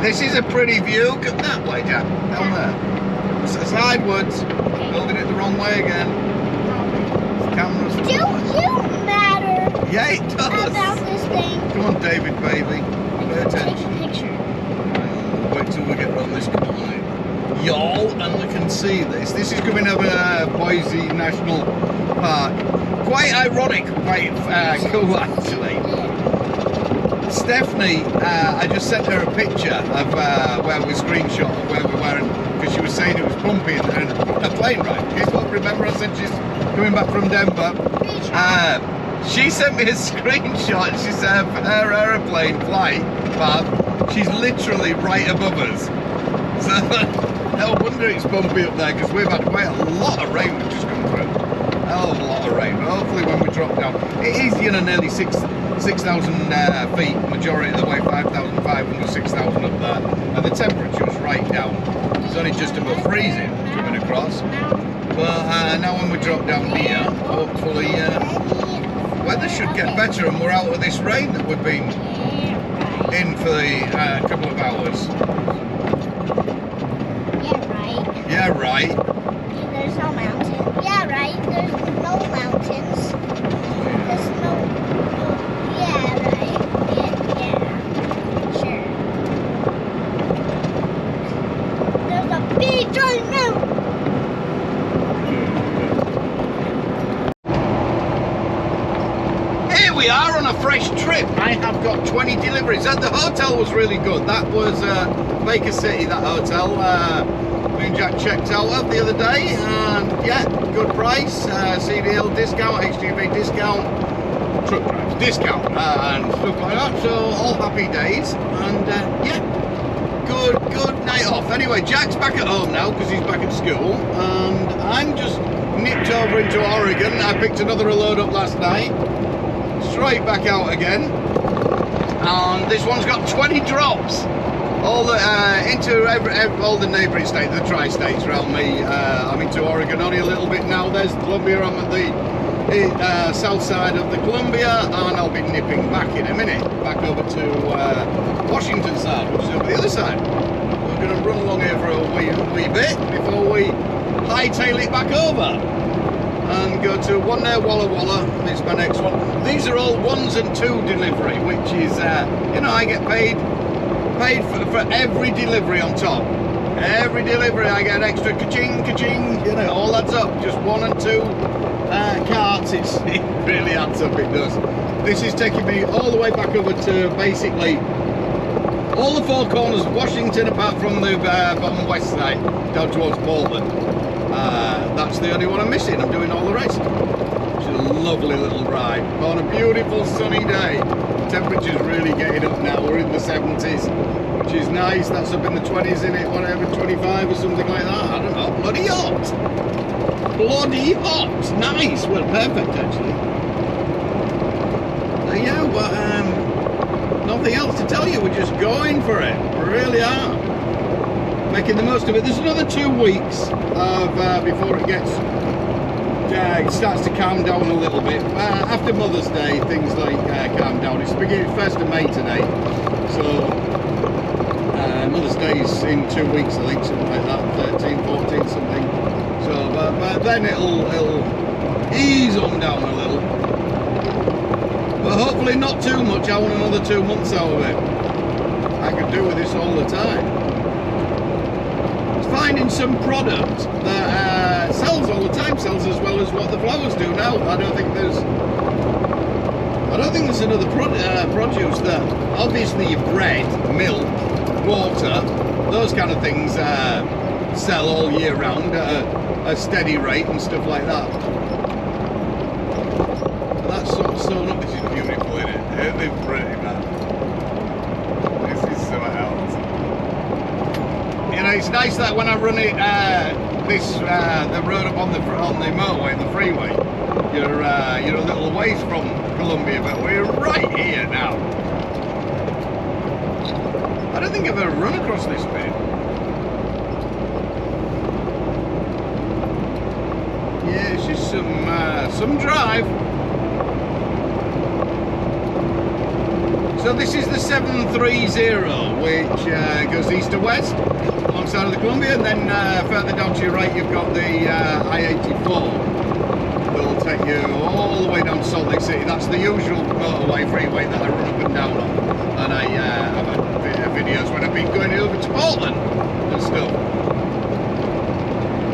This is a pretty view. Go that way, Jack. Down there. Sidewards. Building it the wrong way again. Cameras. Do you matter? Yeah, it does. About this thing. Come on, David, baby. Pay attention. Take a picture. Wait till we get around this corner. Y'all, and we can see this. This is coming over Boise National Park. Quite ironic, quite cool actually. Stephanie, I just sent her a picture of where we screenshot of where we were, because she was saying it was bumpy in a plane ride. Guess what? Remember I said she's coming back from Denver? She sent me a screenshot. She said her aeroplane flight path, she's literally right above us. So no wonder it's bumpy up there, because we've had quite a lot of rain which has come through. A hell of a lot of rain. But hopefully when we drop down, it is, you know, nearly 6,000 feet, majority of the way 5,500, 6,000 up there, and the temperature's right down. It's only just above freezing coming across. But now when we drop down here, hopefully weather should get better, and we're out of this rain that we've been in for the couple of hours. Yeah, right. There's no mountain. Yeah, right. There's no mountains. There's no. Yeah, right. Yeah. Sure. There's a big giant mountain. Here we are on a fresh trip. I have got 20 deliveries, and the hotel was really good. That was Baker City, that hotel. Me and Jack checked out of the other day, and yeah, good price, CDL discount, HGV discount, truck drives discount, and stuff like that. So all happy days, and yeah, good night off. Anyway, Jack's back at home now because he's back at school, and I'm just nipped over into Oregon. I picked another load up last night, straight back out again, and this one's got 20 drops. All the into all the neighbouring states, the tri-states around me. I'm into Oregon only a little bit now. There's Columbia. I'm at the south side of the Columbia, and I'll be nipping back in a minute, back over to Washington side, which is over the other side. We're going to run along here for a wee bit before we hightail it back over and go to one there, Walla Walla. This is my next one. These are all 1s and 2 delivery, which is you know, I get paid for every delivery on top. Every delivery I get extra ka-ching, ka-ching, you know, all adds up. Just 1 and 2 carts, it really adds up, it does. This is taking me all the way back over to basically all the 4 corners of Washington, apart from the bottom west side, down towards Portland. That's the only one I'm missing. I'm doing all the rest. It's a lovely little ride on a beautiful sunny day. Temperature's really getting up now. We're in the 70s, which is nice. That's up in the 20s, in it, whatever, 25 or something like that. I don't know. Bloody hot. Bloody hot. Nice. Well, perfect actually. Yeah, but nothing else to tell you. We're just going for it. We really are. Making the most of it. There's another 2 weeks of before it gets it starts to calm down a little bit. After Mother's Day, things like calm down. It's beginning 1st of May today, so Mother's Day is in 2 weeks, I think, something like that, 13, 14, something. So, but then it'll ease on down a little. But hopefully not too much. I want another 2 months out of it. I could do with this all the time. Finding some product that sells all the time, sells as well as what the flowers do now. I don't think there's another produce that, obviously your bread, milk, water, those kind of things sell all year round at a steady rate and stuff like that. But that's sort of sewn up. This is beautiful, isn't it? Isn't it pretty, man? This is something else. You know, it's nice that when I run it, the road up on the motorway, the freeway, you're a little ways from Columbia, but we're right here now. I don't think I've ever run across this bit. Yeah, it's just some drive. So this is the 730, which goes east to west alongside of the Columbia, and then further down to your right you've got the I-84 that'll take you all the way down to Salt Lake City. That's the usual motorway freeway that I run up and down on, and I have videos when I've been going over to Portland and stuff.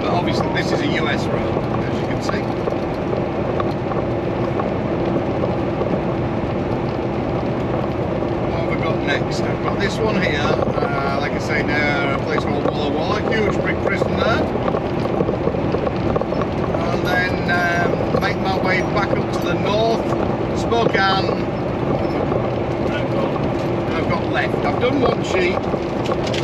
But obviously this is a US road, as you can see. Next, I've got this one here, like I say, near a place called Walla Walla, huge brick prison there, and then make my way back up to the north, Spokane. I've got left. I've done one sheet,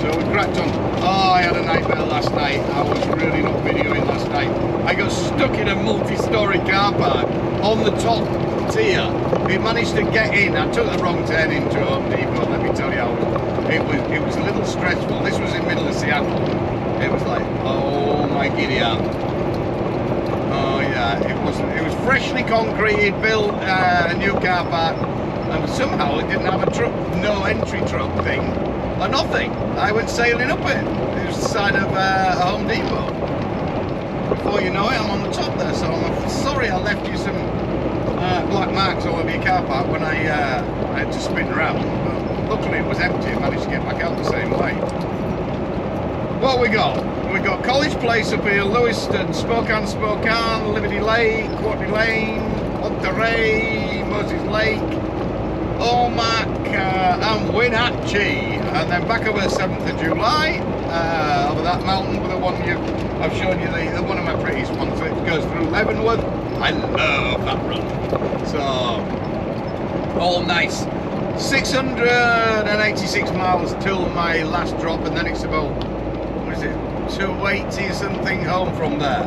so we cracked on. Oh, I had a nightmare last night. I was really not videoing last night. I got stuck in a multi-storey car park on the top tier. We managed to get in. I took the wrong turn into Home Depot. Let me tell you, it was a little stressful. This was in middle of Seattle. It was like, oh my giddy aunt. Oh yeah, it was freshly concreted, built, a new car park, and somehow it didn't have a truck, no entry truck thing, or nothing. I went sailing up it. It was the side of a Home Depot. Before you know it, I'm on the top there. So I'm sorry I left you some black marks all over your car park when I had to spin around, but luckily it was empty and managed to get back out the same way. What we got? We got College Place up here, Lewiston, Spokane, Liberty Lake, Quartly Lane, Monterey, Moses Lake, Omak, and Wenatchee, and then back over the 7th of July, over that mountain with the one I've shown you, the one of my prettiest ones that goes through Leavenworth. I love that run. So, all nice. 686 miles till my last drop, and then it's about, what is it, 280 something home from there.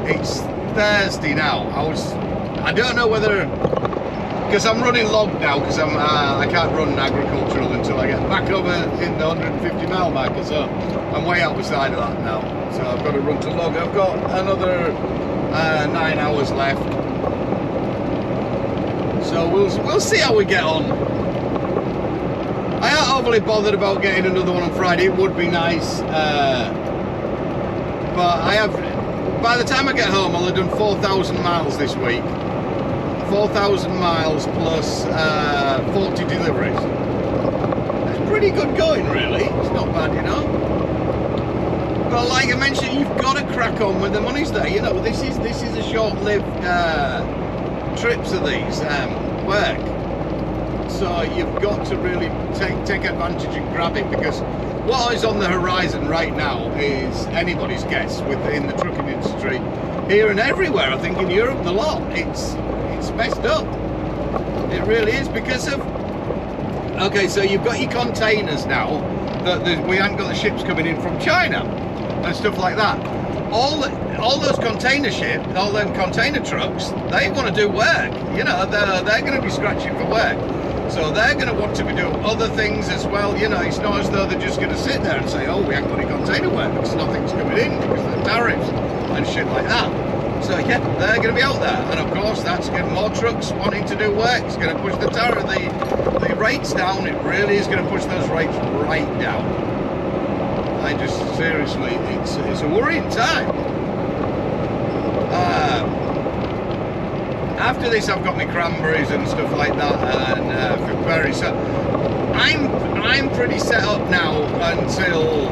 It's Thursday now. I don't know whether, because I'm running log now, because I can't run agricultural until I get back over in the 150 mile marker, so I'm way out beside of that now. So I've got to run to log. I've got another 9 hours left, so we'll see how we get on. I ain't overly bothered about getting another one on Friday. It would be nice, but I have, by the time I get home, I'll have done 4,000 miles this week. 4,000 miles plus 40 deliveries. That's pretty good going, really. It's not bad, you know. But like I mentioned, you've got to crack on when the money's there. You know, this is a short-lived trips of these work. So you've got to really take advantage and grab it, because what is on the horizon right now is anybody's guess within the trucking industry here and everywhere. I think in Europe, the lot. It's messed up. It really is, because of. Okay, so you've got your containers now. We haven't got the ships coming in from China and stuff like that. All those container ships, all them container trucks, they want to do work. You know, they're going to be scratching for work. So they're going to want to be doing other things as well. You know, it's not as though they're just going to sit there and say, oh, we haven't got any container work because nothing's coming in because of the tariffs and shit like that. So yeah, they're going to be out there, and of course that's getting more trucks wanting to do work. It's going to push the tariff, the rates down. It really is going to push those rates right down. I just seriously, it's a worrying time. After this, I've got my cranberries and stuff like that, and for berries. So I'm pretty set up now until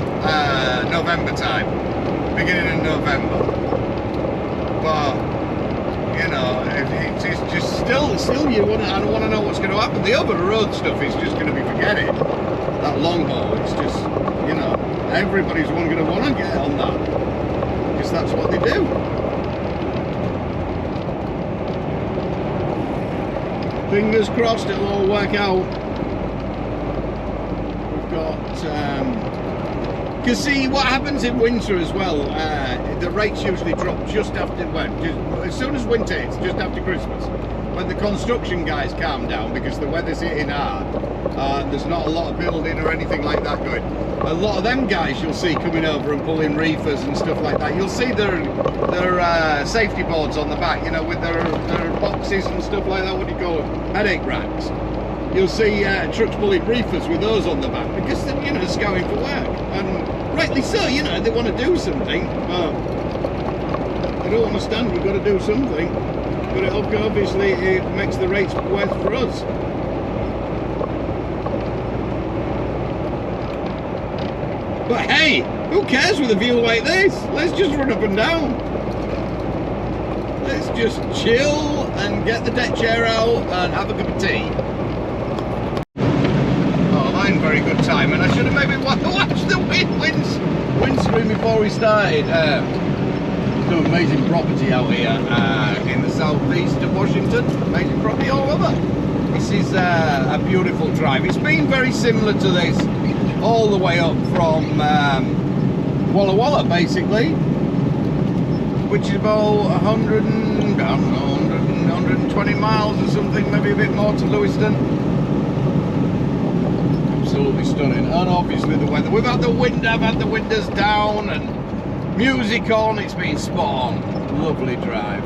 November time, beginning of November. But you know, it's just still you want. I don't want to know what's going to happen. The over the road stuff is just going to be forget it. That long haul, it's just, you know, everybody's going to want to get on that because that's what they do. Fingers crossed it'll all work out. We've got, because see what happens in winter as well, the rates usually drop just after, well, as soon as winter hits, just after Christmas, when the construction guys calm down because the weather's hitting hard, there's not a lot of building or anything like that going. A lot of them guys you'll see coming over and pulling reefers and stuff like that. You'll see their safety boards on the back, you know, with their boxes and stuff like that. What do you call it? Headache racks. you'll see trucks pulling reefers with those on the back because they're, you know, scouring for work, and rightly so. You know, they want to do something. I don't understand. We've got to do something, but obviously it makes the rates worth for us. But hey, who cares with a view like this? Let's just run up and down. Let's just chill and get the deck chair out and have a cup of tea. Oh, I'm in very good time, and I should have maybe watched the windscreen before we started. Some amazing property out here in the southeast of Washington. Amazing property all over. This is a beautiful drive. It's been very similar to this all the way up from Walla Walla, basically, which is about 120 miles or something, maybe a bit more, to Lewiston. Absolutely stunning. And obviously the weather. We've had the wind, I've had the windows down and music on. It's been spot on. Lovely drive.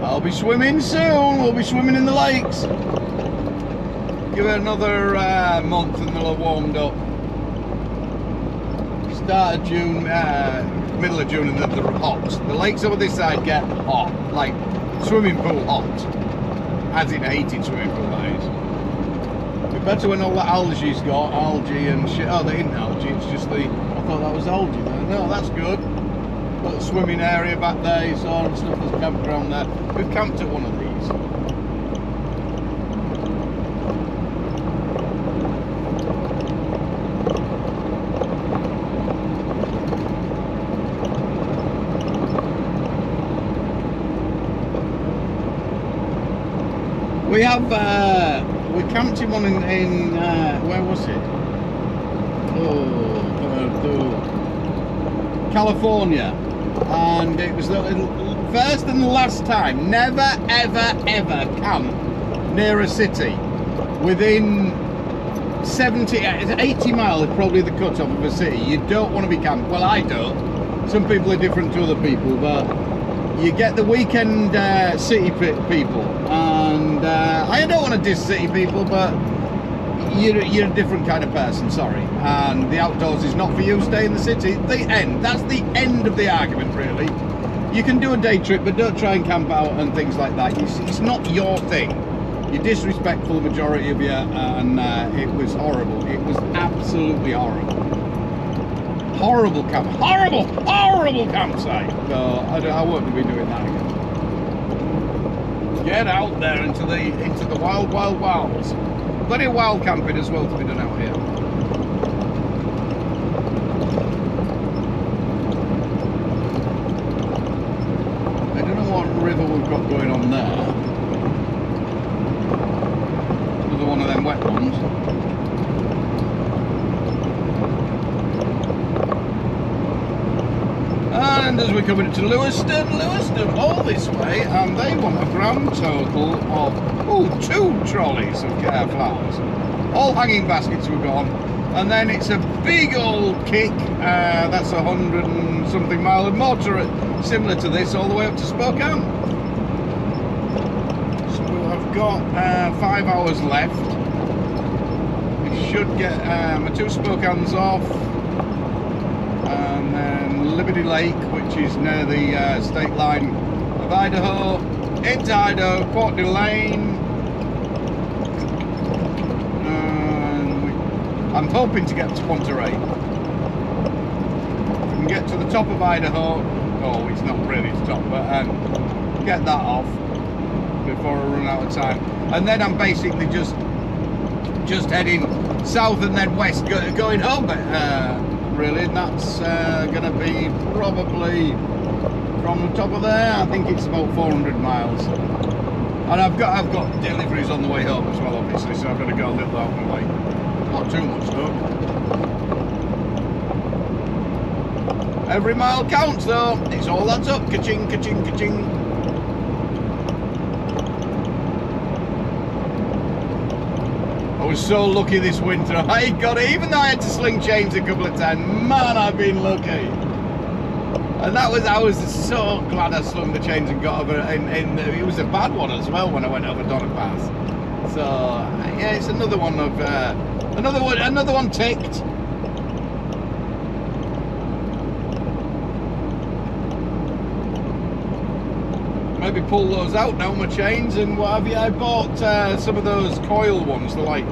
I'll be swimming soon. We'll be swimming in the lakes. Give it another month and they'll have warmed up. Start of June, middle of June, and they're hot. The lakes over this side get hot, like swimming pool hot, as in a heated swimming pool, that is. Be better when all that algae's got, algae and shit. Oh, they ain't algae, it's just the, I thought that was algae there. No, that's good. Got the swimming area back there, you saw, and stuff, there's a campground there. We've camped at one of these. We have, we camped in one in where was it? California. And it was the first and the last time. Never, ever, ever camp near a city. Within 70, 80 miles is probably the cut-off of a city. You don't want to be camped. Well, I don't. Some people are different to other people, but you get the weekend city people, and I don't want to diss city people, but you're a different kind of person, sorry, and the outdoors is not for you. Stay in the city. That's the end of the argument, really. You can do a day trip, but don't try and camp out and things like that. It's not your thing. You're disrespectful, the majority of you, and it was horrible. It was absolutely horrible. Horrible campsite. So I won't be doing that again. Get out there into the wild wilds. Plenty of wild camping as well to be done out here. I don't know what river we've got going on there. Another one of them wet ones. And as we're coming to Lewiston all this way, and they want a grand total of 2 trolleys of flowers. All hanging baskets were gone, and then it's a big old kick. That's 100 and something mile of motor, similar to this, all the way up to Spokane. So I've got 5 hours left. We should get my 2 Spokanes off. And then Liberty Lake, which is near the state line of Idaho, into Idaho, Courtney Lane. I'm hoping to get to Monterey. If we can get to the top of Idaho, oh, it's not really the top, but get that off before I run out of time. And then I'm basically just heading south and then west, going home. Really, and that's going to be probably from the top of there. I think it's about 400 miles, and I've got deliveries on the way home as well, obviously, so I've got to go a little out of my way. Not too much though. Every mile counts though. It's all that's up. Ka-ching, ka-ching, ka-ching. I was so lucky this winter. I got it, even though I had to sling chains a couple of times. Man, I've been lucky. And I was so glad I slung the chains and got over. And it was a bad one as well when I went over Donna Pass. So yeah, it's another one of another one ticked. Maybe pull those out now, my chains and what have you. I bought some of those coil ones. They're like,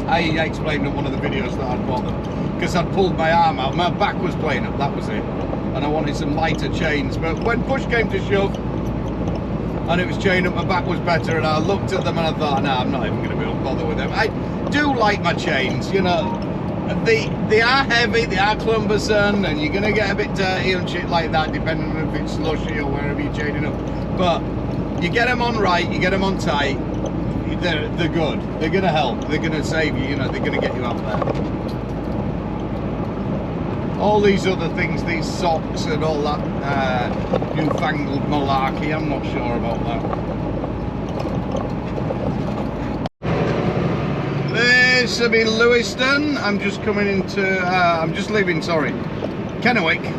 I explained in one of the videos that I'd bought them because I'd pulled my arm out, my back was playing up, that was it, and I wanted some lighter chains. But when push came to shove and it was chained up, my back was better, and I looked at them and I thought, no, I'm not even going to be able to bother with them. I do like my chains, you know. They are heavy, they are cumbersome, and you're going to get a bit dirty and shit like that, depending on if it's slushy or wherever you're chaining up. But you get them on right, you get them on tight, they're good. They're going to help, they're going to save you, you know, they're going to get you out there. All these other things, these socks and all that newfangled malarkey, I'm not sure about that. This will be Lewiston. I'm just coming into, I'm just leaving, sorry, Kennewick, I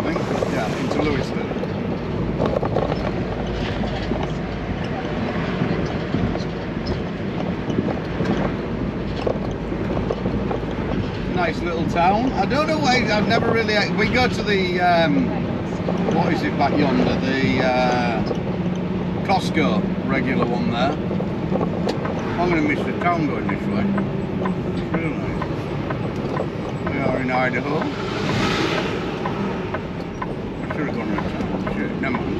think, yeah, into Lewiston. Nice little town. I don't know why, I've never really, we go to the, what is it back yonder, the Costco regular one there. I'm going to miss the town going this way. It's really nice. We are in Idaho. I should have gone to the town. Shit, never mind.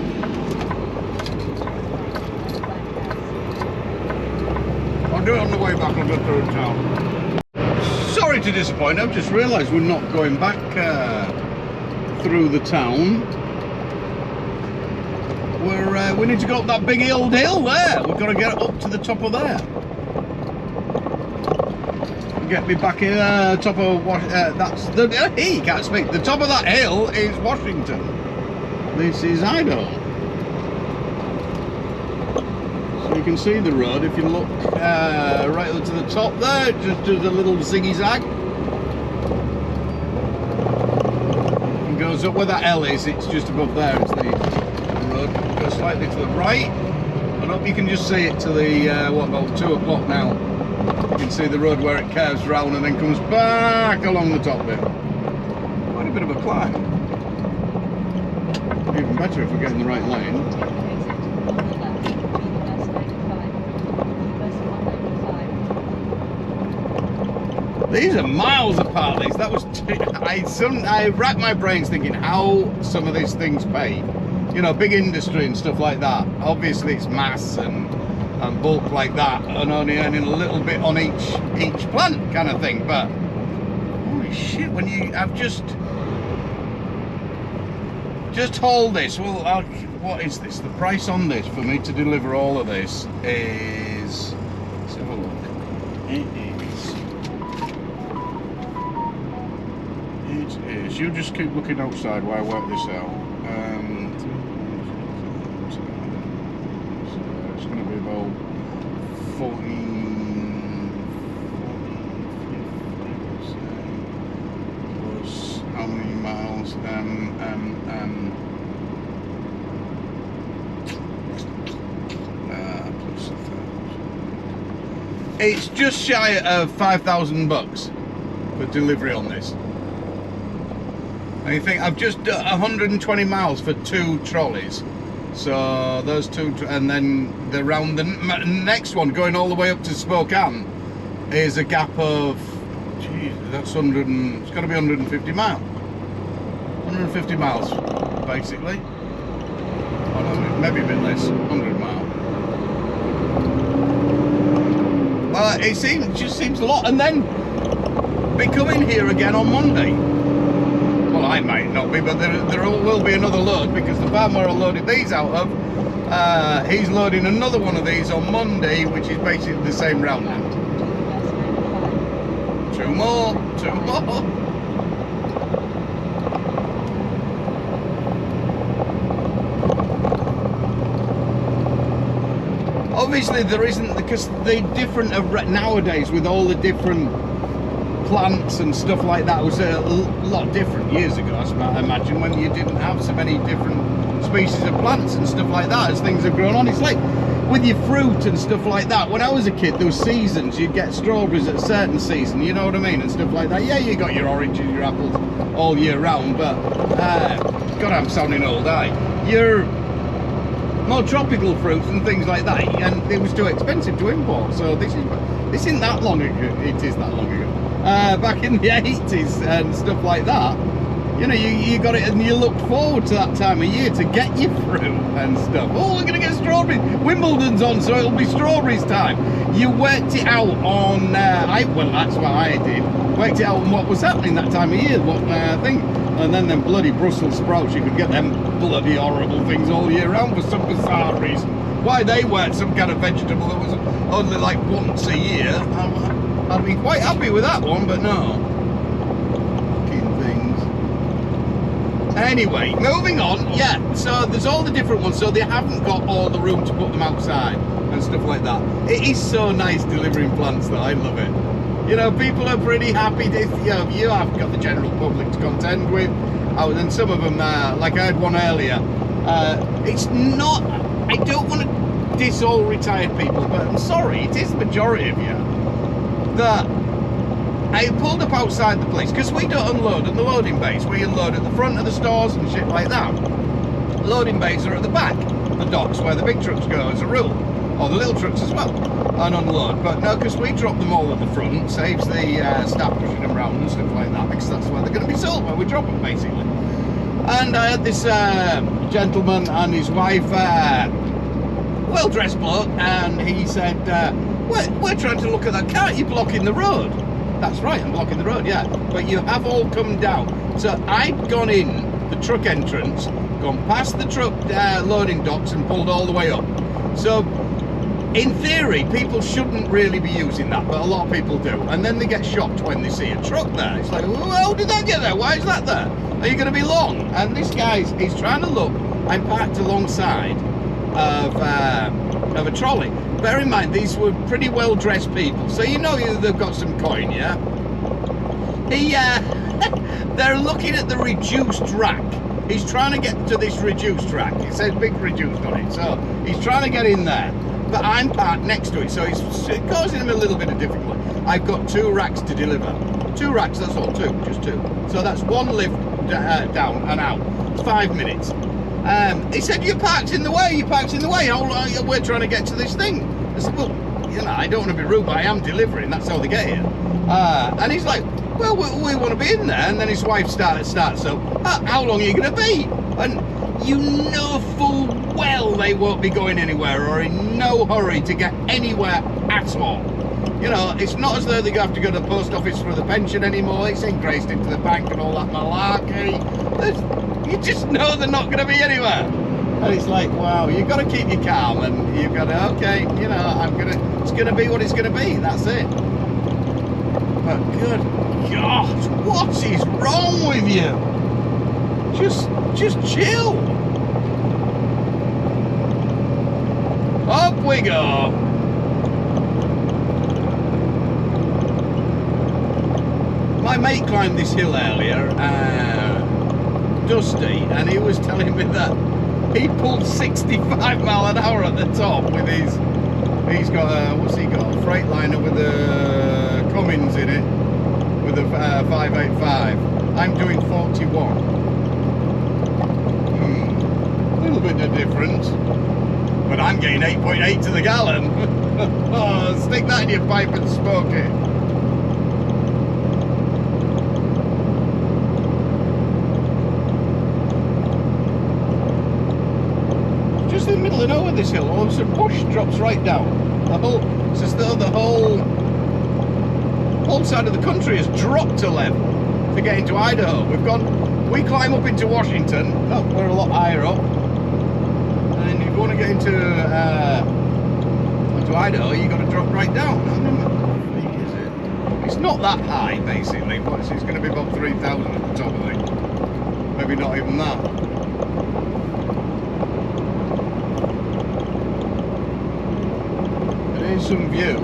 I'll do it on the way back, I'll go through the town. Sorry to disappoint, I've just realised we're not going back through the town. We need to go up that big old hill there. We've got to get up to the top of there. Get me back in top of that's the he can't speak. The top of that hill is Washington. This is Idaho. So you can see the road if you look right up to the top there. It just does a little ziggy zag and goes up where that L is. It's just above there. It's the road goes slightly to the right, and up you can just see it to the what, about 2 o'clock now. You can see the road where it curves round and then comes back along the top bit. Quite a bit of a climb. Even better if we get in the right lane. These are miles apart. These. That was I racked my brains thinking how some of these things pay. You know, big industry and stuff like that. Obviously, it's mass and bulk like that, and only earning a little bit on each plant kind of thing. But holy shit, when you have just hold this. Well, what is this? The price on this for me to deliver all of this is, let's have a look. It is. You just keep looking outside while I work this out. It's going to be about 14, plus how many miles? Plus 1,000. It's just shy of $5,000 for delivery on this. And you think I've just done 120 miles for 2 trolleys. So those 2, and then the round the next one going all the way up to Spokane is a gap of, geez, that's 100. It's got to be 150 miles. 150 miles, basically. Oh, no, maybe a bit less. 100 miles. Well, it just seems a lot. And then be coming here again on Monday. Well, I might not be, but there will be another load, because the farm where I loaded these out of, he's loading another one of these on Monday, which is basically the same route now. 2 more. Obviously there isn't, because they're different nowadays with all the different plants and stuff like that. Was a lot different years ago, I imagine, when you didn't have so many different species of plants and stuff like that. As things have grown on, it's like with your fruit and stuff like that. When I was a kid, there were seasons. You'd get strawberries at a certain season, you know what I mean, and stuff like that. Yeah, you got your oranges, your apples all year round, but God, I'm sounding old, Your more tropical fruits and things like that, and it was too expensive to import. So this isn't that long ago. It is that long ago. Back in the 80s and stuff like that. You know, you got it, and you looked forward to that time of year to get your fruit and stuff. Oh, we're going to get strawberries. Wimbledon's on, so it'll be strawberries time. You worked it out on, well, that's what I did. Worked it out on what was happening that time of year, what thing. And then them bloody Brussels sprouts, you could get them bloody horrible things all year round for some bizarre reason. Why they weren't some kind of vegetable that was only like once a year, I'd be quite happy with that one, but no. Anyway, moving on, yeah, so there's all the different ones, so they haven't got all the room to put them outside and stuff like that. It is so nice delivering plants though, I love it. You know, people are pretty happy, you have got the general public to contend with, and some of them, like I had one earlier, it's not, I don't want to diss all retired people, but I'm sorry, it is the majority of you, that I pulled up outside the place, because we don't unload at the loading bays. We unload at the front of the stores and shit like that. Loading bays are at the back, the docks where the big trucks go as a rule, or the little trucks as well, and unload. But no, because we drop them all at the front, saves the staff pushing them around and stuff like that, because that's where they're going to be sold, where we drop them basically. And I had this gentleman and his wife, well-dressed bloke, and he said, we're trying to look at that car, you're blocking the road. That's right, I'm blocking the road, yeah. But you have all come down. So I'd gone in the truck entrance, gone past the truck loading docks and pulled all the way up. So in theory, people shouldn't really be using that, but a lot of people do. And then they get shocked when they see a truck there. It's like, well, how did that get there? Why is that there? Are you going to be long? And this guy's, he's trying to look. I'm parked alongside of a trolley. Bear in mind, these were pretty well-dressed people, so you know they've got some coin, yeah? They're looking at the reduced rack. He's trying to get to this reduced rack. It says big reduced on it, so he's trying to get in there. But I'm parked next to it, so it's causing him a little bit of difficulty. I've got 2 racks to deliver. 2 racks, that's all, 2, just 2. So that's 1 lift down and out. It's 5 minutes. He said, you're parked in the way, we're trying to get to this thing. I said, well, you know, I don't want to be rude, but I am delivering, that's how they get here. And he's like, well, we want to be in there. And then his wife starts, so how long are you going to be? And you know full well they won't be going anywhere or in no hurry to get anywhere at all. You know, it's not as though they have to go to the post office for the pension anymore. It's engraced into the bank and all that malarkey. You just know they're not going to be anywhere. And it's like, wow, you've got to keep you calm, and you've got to, okay, you know, it's going to be what it's going to be. That's it. But good God, what is wrong with you? Just chill. Up we go. My mate climbed this hill earlier, Dusty, and he was telling me that he pulled 65 mile an hour at the top with he's got a, what's he got? A Freightliner with a Cummins in it, with a 585. I'm doing 41. A little bit of difference, but I'm getting 8.8 to the gallon. Oh, stick that in your pipe and smoke it. Just in the middle of nowhere, this hill, all of a sudden, whoosh, drops right down. It's as though the whole side of the country has dropped to level to get into Idaho. We climb up into Washington. Oh, we're a lot higher up. And if you want to get into Idaho, you've got to drop right down. How feet is it? It's not that high, basically, but it's going to be about 3,000 at the top, I think. Maybe not even that. Here's some view.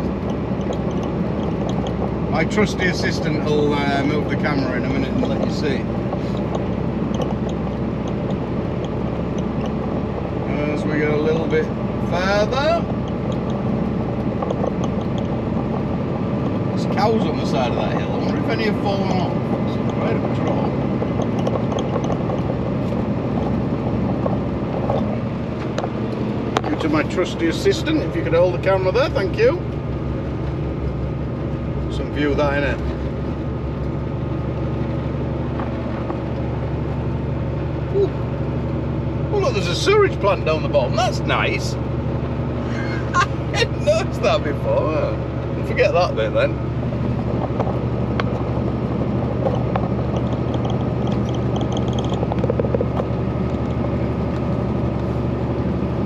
My trusty assistant will move the camera in a minute and let you see. As we go a little bit further. cows on the side of that hill. I wonder if any have fallen off. It's quite a drop. Thank you to my trusty assistant. If you could hold the camera there, thank you. Some view of that in it. Oh look, there's a sewage plant down the bottom. That's nice. I hadn't noticed that before. Forget that bit then.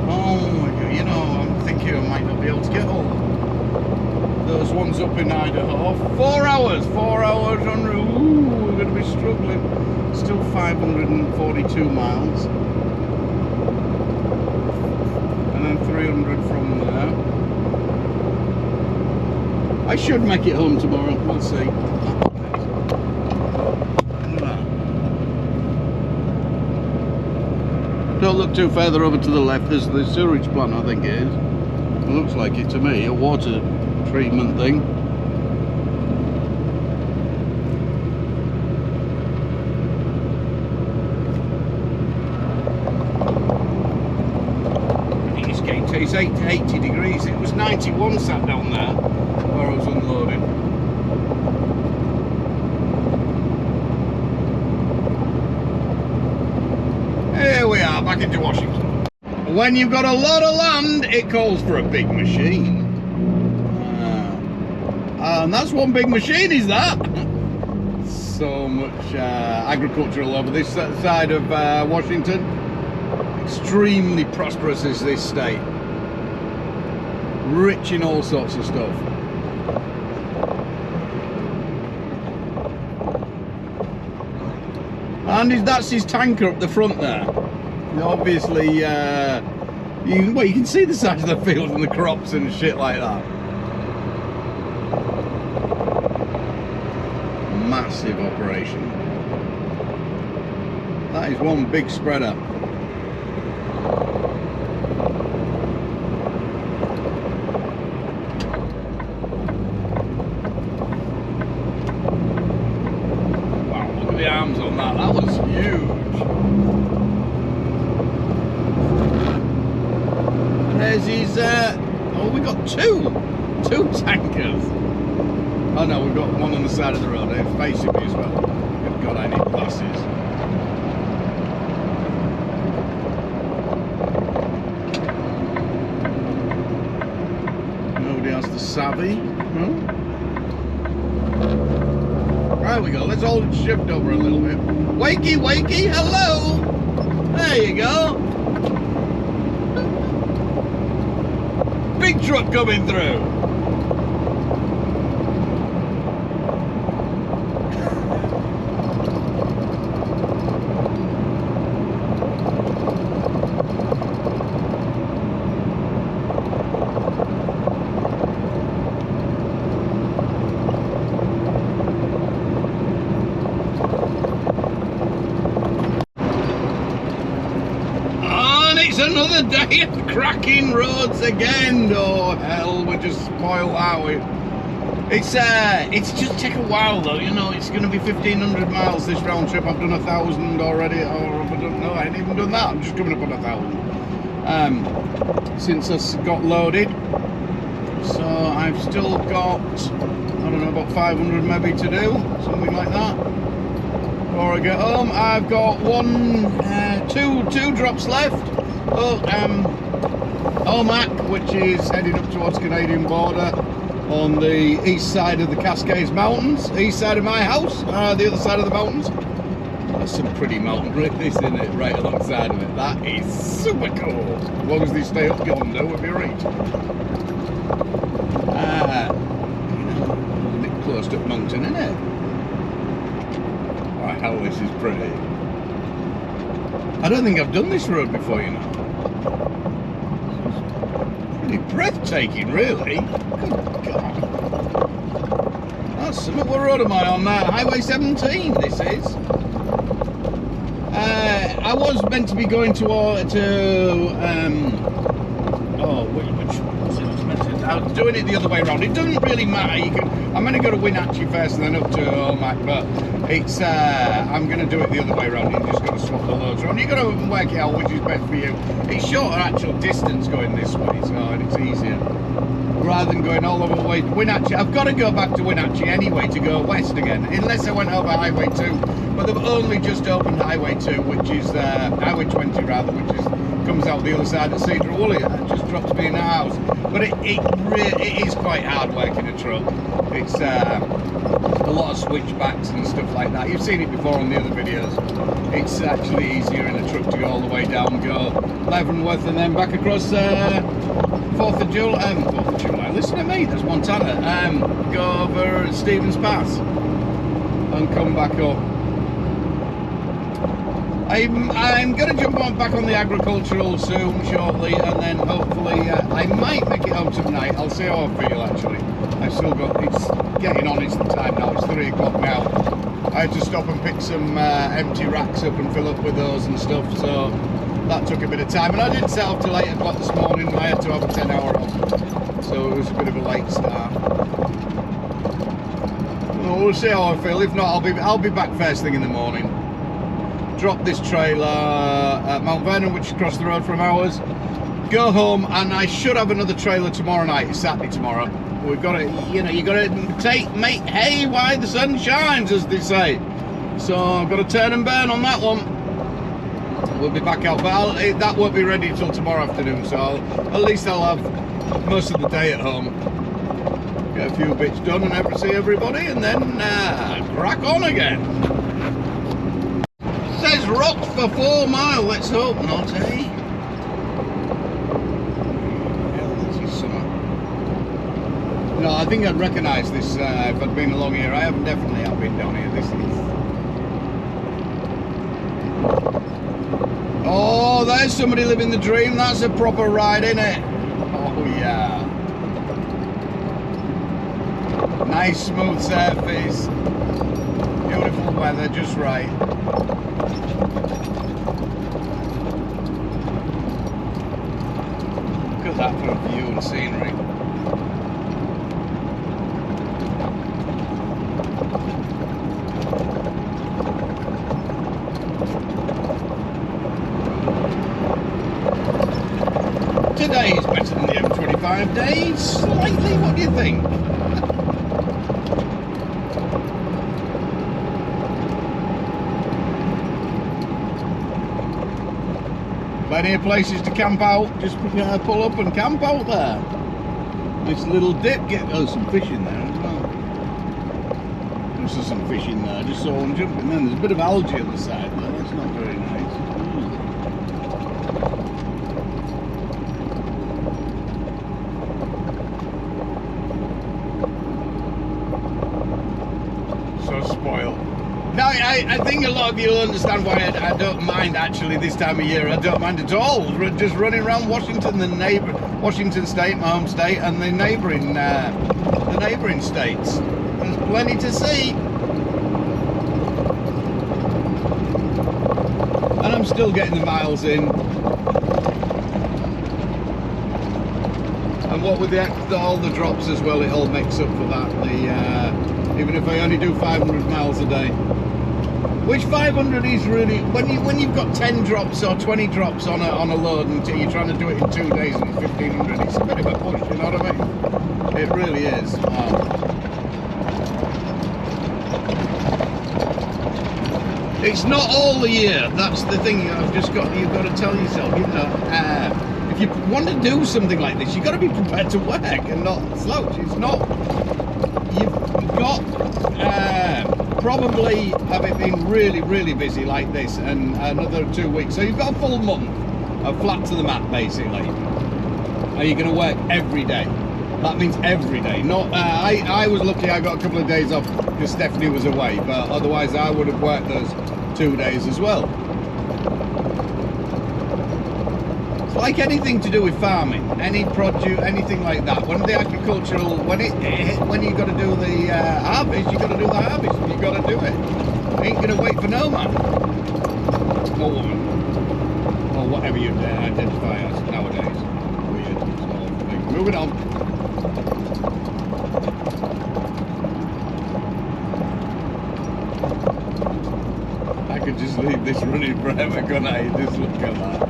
Oh my god, you know, I'm thinking I might not be able to get all those ones up in Idaho. 4 hours on route. Ooh, we're going to be struggling. Still 542 miles. And then 300 from there. I should make it home tomorrow, we'll see. Don't look too further over to the left, there's the sewage plant, I think it is. It looks like it to me, a water treatment thing. It's 80 degrees, it was 91 sat down there where I was unloading. Here we are, back into Washington. When you've got a lot of land, it calls for a big machine. And that's one big machine, is that? So much agriculture all over this side of Washington. Extremely prosperous is this state. Rich in all sorts of stuff. And that's his tanker up the front there. Obviously, you can see the size of the field and the crops and shit like that. Massive operation. That is one big spreader. The arms on that was huge. And there's his oh, we got two tankers. Oh no, we've got one on the side of the road. It's facing me as well. Good God, I need glasses. Nobody has the savvy. There we go, let's all shift over a little bit. Wakey, wakey, hello! There you go. Big truck coming through. It's another day of cracking roads again. Oh hell, we're just spoiled, are we? It's just take a while though, you know. It's going to be 1,500 miles this round trip. I've done 1,000 already, or I don't know. I ain't even done that. I'm just coming up on 1,000 since I got loaded. So I've still got, I don't know, about 500 maybe to do, something like that. Before I get home, I've got two drops left. Omac, which is heading up towards Canadian border on the east side of the Cascades Mountains, east side of my house, the other side of the mountains. That's some pretty mountain ranges, isn't it, right alongside of it. That is super cool, as long as they stay up yonder with your reach. A bit closed up mountain, isn't it? Oh hell, this is pretty. I don't think I've done this road before, you know. Pretty breathtaking, really. Good God. That's something. What road am I on now? Highway 17, this is. I was meant to be going which was it? I was doing it the other way around. It doesn't really matter. I'm going to go to Wenatchee first and then up to Omak, but it's I'm going to do it the other way around. You just got to swap the loads around. You've got to work it out which is best for you. It's shorter actual distance going this way, so and it's easier. Rather than going all over the way to Wenatchee. I've got to go back to Wenatchee anyway to go west again, unless I went over Highway 2. But they've only just opened Highway 2, which is Highway 20 rather, which is comes out the other side of Cedar Woolley. That just drops me in the house. But it is quite hard working a truck. It's a lot of switchbacks and stuff like that. You've seen it before on the other videos. It's actually easier in a truck to go all the way down, go Leavenworth and then back across 4th of July. Listen to me, there's Montana. Go over Stevens Pass and come back up. I'm going to jump on back on the agricultural soon, shortly, and then hopefully I might make it home tonight. I'll see how I feel actually. I've still got, it's getting on, it's the time now, it's 3 o'clock now. I had to stop and pick some empty racks up and fill up with those and stuff, so that took a bit of time. And I didn't set off till 8 o'clock this morning, I had to have a 10-hour off, so it was a bit of a late start. Well, we'll see how I feel. If not, I'll be back first thing in the morning. Drop this trailer at Mount Vernon, which is across the road from ours. Go home, and I should have another trailer tomorrow night. It's Saturday tomorrow. We've got to, you got to make hay while the sun shines, as they say. So I've got to turn and burn on that one. We'll be back out, but that won't be ready until tomorrow afternoon. So at least I'll have most of the day at home. Get a few bits done and see everybody, and then crack on again. Says rocks for 4 miles. Let's hope not, eh? No, I think I'd recognise this if I'd been along here. I haven't definitely been down here. This is. Oh, there's somebody living the dream. That's a proper ride, isn't it? Oh yeah. Nice smooth surface. Beautiful weather, just right. Look at that for a view and scenery. Today is better than the M25 days, slightly, what do you think? Plenty of places to camp out, just pull up and camp out there. This little dip, some fish in there as well. There's some fish in there, I just saw one jumping then. There's a bit of algae on the side there, that's not very nice. Spoiled. Now, I think a lot of you will understand why I don't mind actually this time of year. I don't mind at all. Just running around Washington, Washington State, my home state, and the neighbouring states. There's plenty to see, and I'm still getting the miles in. And what with all the drops as well, it all makes up for that. Even if I only do 500 miles a day, which 500 is really, when you've got 10 drops or 20 drops on a load and you're trying to do it in 2 days and 1500, it's a bit of a push, you know what I mean? It really is. It's not all the year, that's the thing. You've got to tell yourself, if you want to do something like this, you've got to be prepared to work and not slouch. It's not, you've got probably have it been really busy like this and another 2 weeks, so you've got a full month of flat to the mat basically. Are you going to work every day? That means every day. Not I was lucky I got a couple of days off because Stephanie was away, but otherwise I would have worked those 2 days as well. It's like anything to do with farming, any produce, anything like that. When the agricultural, when you got to do the harvest, you got to do the harvest. You got to do it. Ain't gonna wait for no man or woman or whatever you identify as nowadays. Weird. Moving on. could just leave this running forever, couldn't I? Just look at that.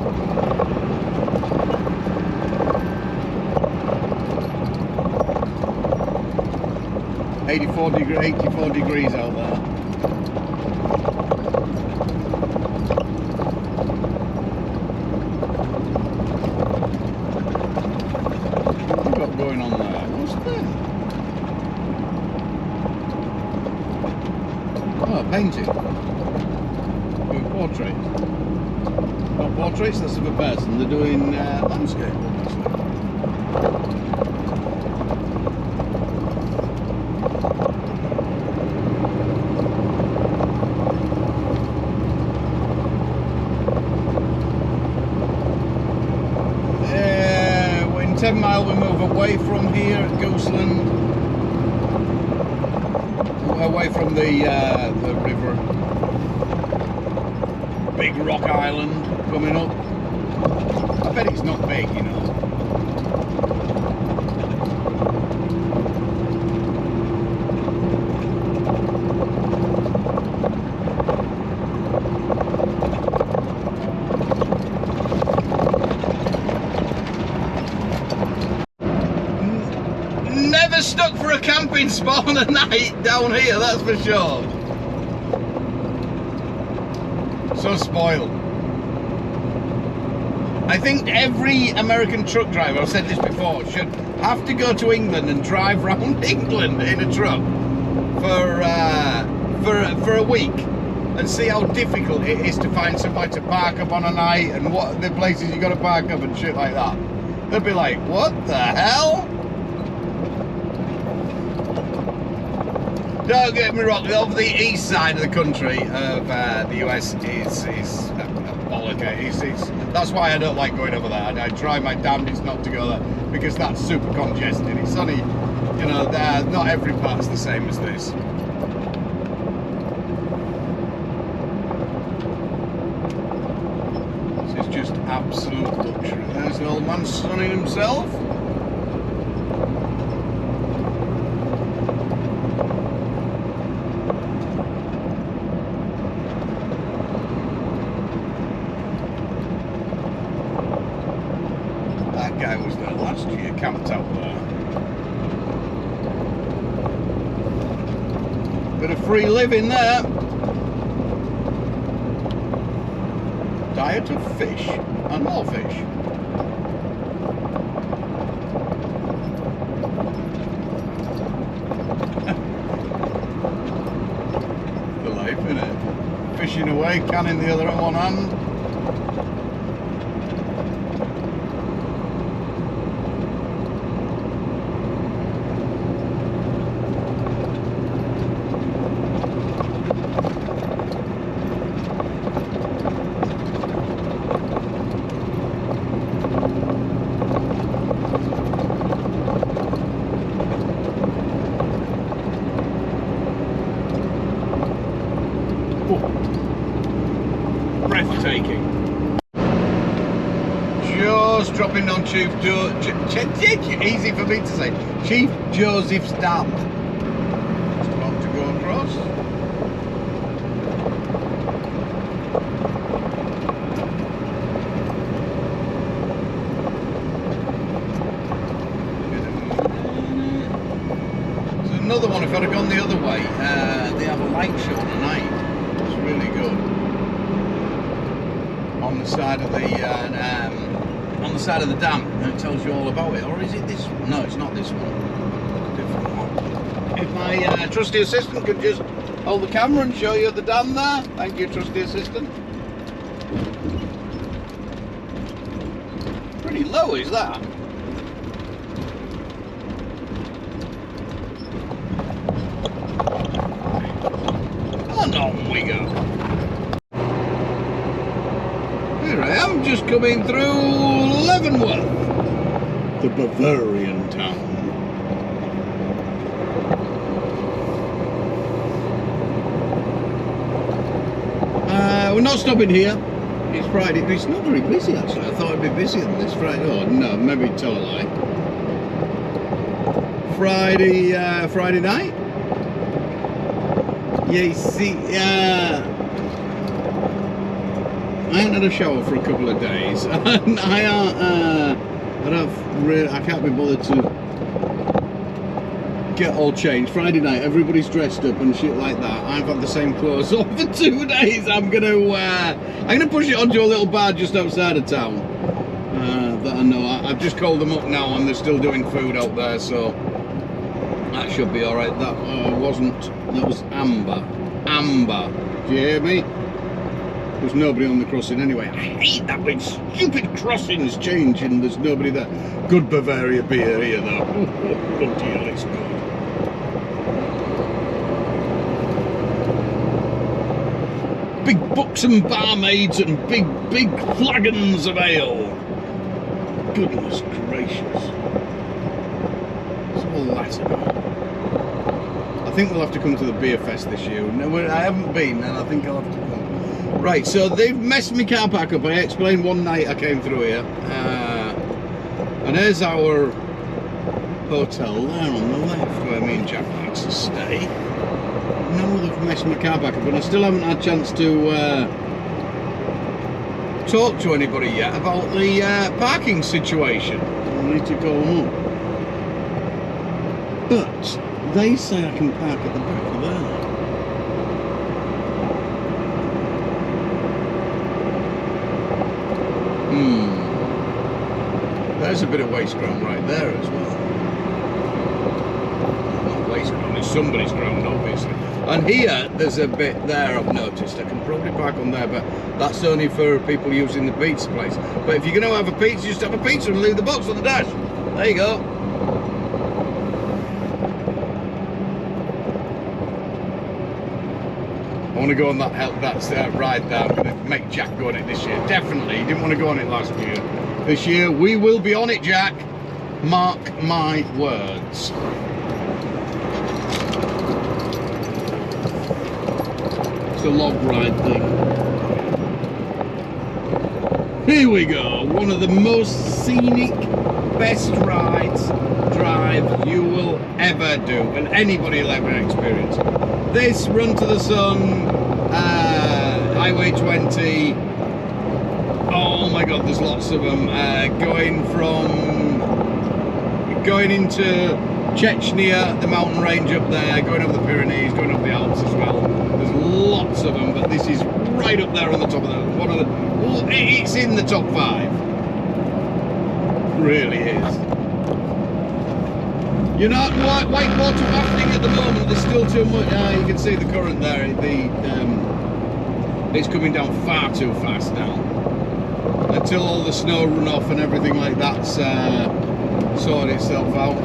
$84 degrees out there. What's we got going on there? What's that? Oh, painting. Doing portraits. Not portraits, that's of a person. They're doing landscape, obviously. We're in 10 mile, we move away from here at Gooseland. Away from the river. Big rock island coming up. I bet it's not big, you know. Never stuck for a camping spot on a night down here, that's for sure. So spoiled. I think every American truck driver, I've said this before, should have to go to England and drive around England in a truck for a week and see how difficult it is to find somewhere to park up on a night and what the places you got to park up and shit like that. They'll be like, what the hell? Don't get me wrong, over the east side of the country of the US is a bollock. That's why I don't like going over there. I try my damnedest not to go there because that's super congested. It's only, you know, not every part's the same as this. This is just absolute luxury. There's an old man sunning himself. Guy was there last year, camped out there. Bit of free living there. Diet of fish and more fish. The life, innit? Fishing away, canning the other on one hand. Breathtaking. Just dropping on Chief Joe. Easy for me to say. Chief Joseph's Dam. Just about to go across. There's another one. If I'd have gone the other way, they have a light show at night. It's really good. On the side of the dam, and it tells you all about it. Or is it this one? No, it's not this one. Different one. If my trusty assistant could just hold the camera and show you the dam there. Thank you, trusty assistant. Pretty low, is that? And on we go. Here I am, just coming through Leavenworth, the Bavarian town. We're not stopping here. It's Friday. It's not very busy actually. I thought it'd be busier than this Friday. Oh no, maybe tell a lie. Friday night. Yeah, you see, I haven't had a shower for a couple of days, and I can't be bothered to get all changed. Friday night, everybody's dressed up and shit like that. I've had the same clothes on for 2 days. I'm gonna push it onto a little bar just outside of town. That I know. I've just called them up now, and they're still doing food out there, so that should be all right. That was Amber. Amber, do you hear me? There's nobody on the crossing anyway. I hate that big stupid crossings changing. There's nobody there. Good Bavaria beer here though. Oh, bloody hell, it's good. Big buxom barmaids and big flagons of ale. Goodness gracious. What's all that about? I think we'll have to come to the beer fest this year. No, I haven't been, and I think I'll have to come. Right, so they've messed my car park up. I explained one night I came through here. And there's our hotel there on the left where me and Jack likes to stay. No, they've messed my car back up, and I still haven't had a chance to talk to anybody yet about the parking situation. I need to go home. But they say I can park at the back of there. There's a bit of waste ground right there as well. Not waste ground, it's somebody's ground obviously. And here, there's a bit there I've noticed. I can probably park on there, but that's only for people using the pizza place. But if you're going to have a pizza, just have a pizza and leave the box on the dash. There you go. I want to go on that ride there. I'm going to make Jack go on it this year. Definitely. He didn't want to go on it last year. This year, we will be on it, Jack. Mark my words. It's a log ride thing. Here we go. One of the most scenic, best drives you will ever do, and anybody will ever experience. This run to the sun, Highway 20. Oh my God, there's lots of them. Going into Chechnya, the mountain range up there, going over the Pyrenees, going up the Alps as well. There's lots of them, but this is right up there on the top of it's in the top 5. Really is. You're not white water rafting at the moment. There's still too much. You can see the current there. It's coming down far too fast now. Until all the snow runoff and everything like that's sorted itself out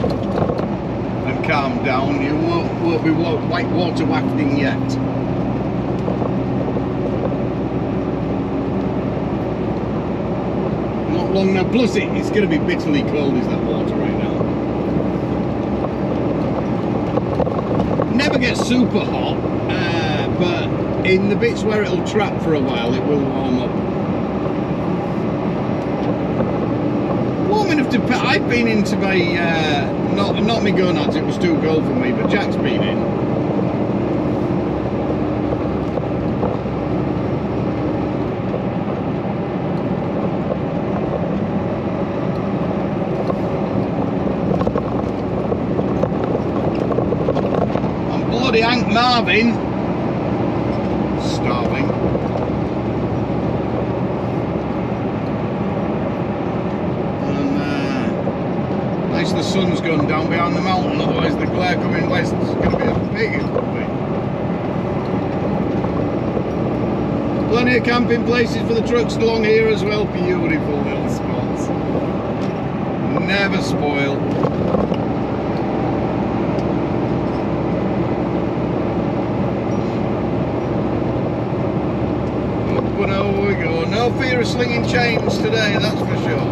and calmed down, you won't be white water wafting yet. Not long now. Plus, it's going to be bitterly cold, is that water right now. Never gets super hot, but in the bits where it'll trap for a while, it will warm up. Enough to. I've been into my not my gonads. It was too cold for me, but Jack's been in. I'm bloody Hank Marvin. Starving. The sun's gone down behind the mountain, otherwise the glare coming west is going to be as big as it would be. Plenty of camping places for the trucks along here as well. Beautiful little spots. Never spoil. Up and over we go. No fear of slinging chains today, that's for sure.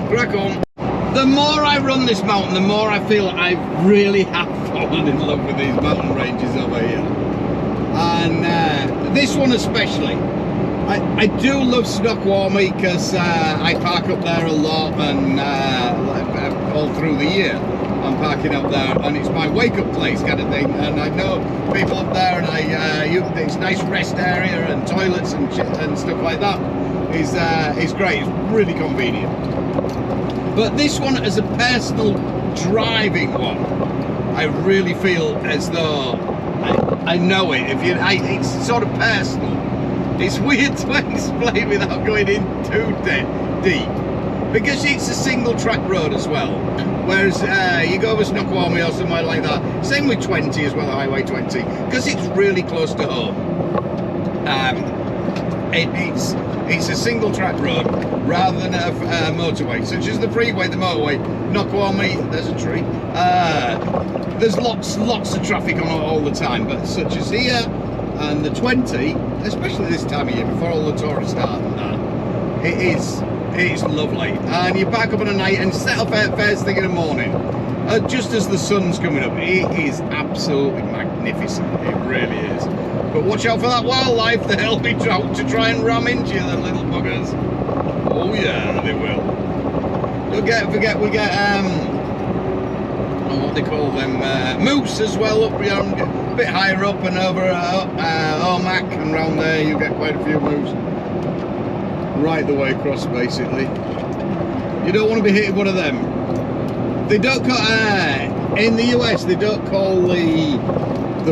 Crack on. The more I run this mountain, the more I feel I really have fallen in love with these mountain ranges over here. And this one especially. I do love Snoqualmie because I park up there a lot and all through the year. I'm parking up there, and it's my wake-up place kind of thing. And I know people up there, and it's a nice rest area and toilets and shit and stuff like that. Is great. It's really convenient. But this one, as a personal driving one, I really feel as though I know it. It's sort of personal. It's weird to explain without going in too deep, because it's a single track road as well. Whereas you go over Snoqualmie or somewhere like that. Same with 20 as well, Highway 20, because it's really close to home. It's a single track road rather than a motorway, such as the freeway, the motorway. Snoqualmie, there's a tree. There's lots of traffic on all the time, but such as here and the 20, especially this time of year before all the tourists start and that, it's lovely. And you back up in the night and set up first thing in the morning, just as the sun's coming up. It is absolutely magnificent. It really is. But watch out for that wildlife. They'll be out to try and ram into you, the little buggers. Oh yeah, they will. Don't forget we get what they call them, moose as well up around, a bit higher up and over Omak and round there. You get quite a few moose right the way across, basically. You don't want to be hitting one of them. They don't call in the US. They don't call the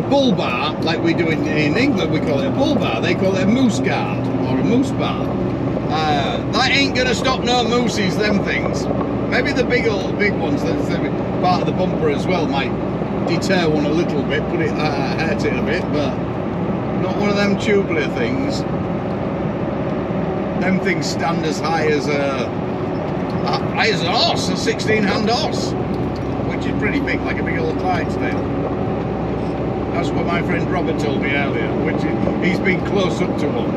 bull bar like we do in England. We call it a bull bar. They call it a moose guard or a moose bar. That ain't gonna stop no mooses. Them things. Maybe the big ones that's part of the bumper as well might deter one a little bit, hurt it a bit, but not one of them tubular things. Them things stand as high as a horse, a 16-hand horse, which is pretty big, like a big old Clydesdale. That's what my friend Robert told me earlier, which he's been close up to one.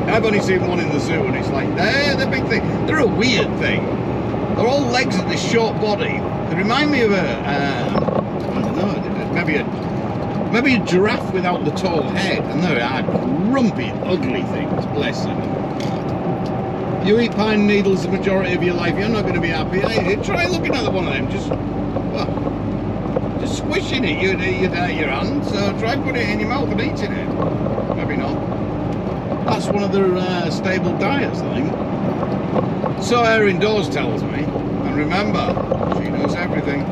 I've only seen one in the zoo, and it's like, they're the big thing. They're a weird thing. They're all legs with this short body. They remind me of I don't know, maybe a giraffe without the tall head. And they're grumpy, ugly things, bless them. You eat pine needles the majority of your life, you're not going to be happy. Hey, try looking at one of them, just squishing it, you'd eat it out of your hand, so try putting it in your mouth and eating it. Maybe not. That's one of their stable diets, I think. So Erin Dawes tells me, and remember, she knows everything.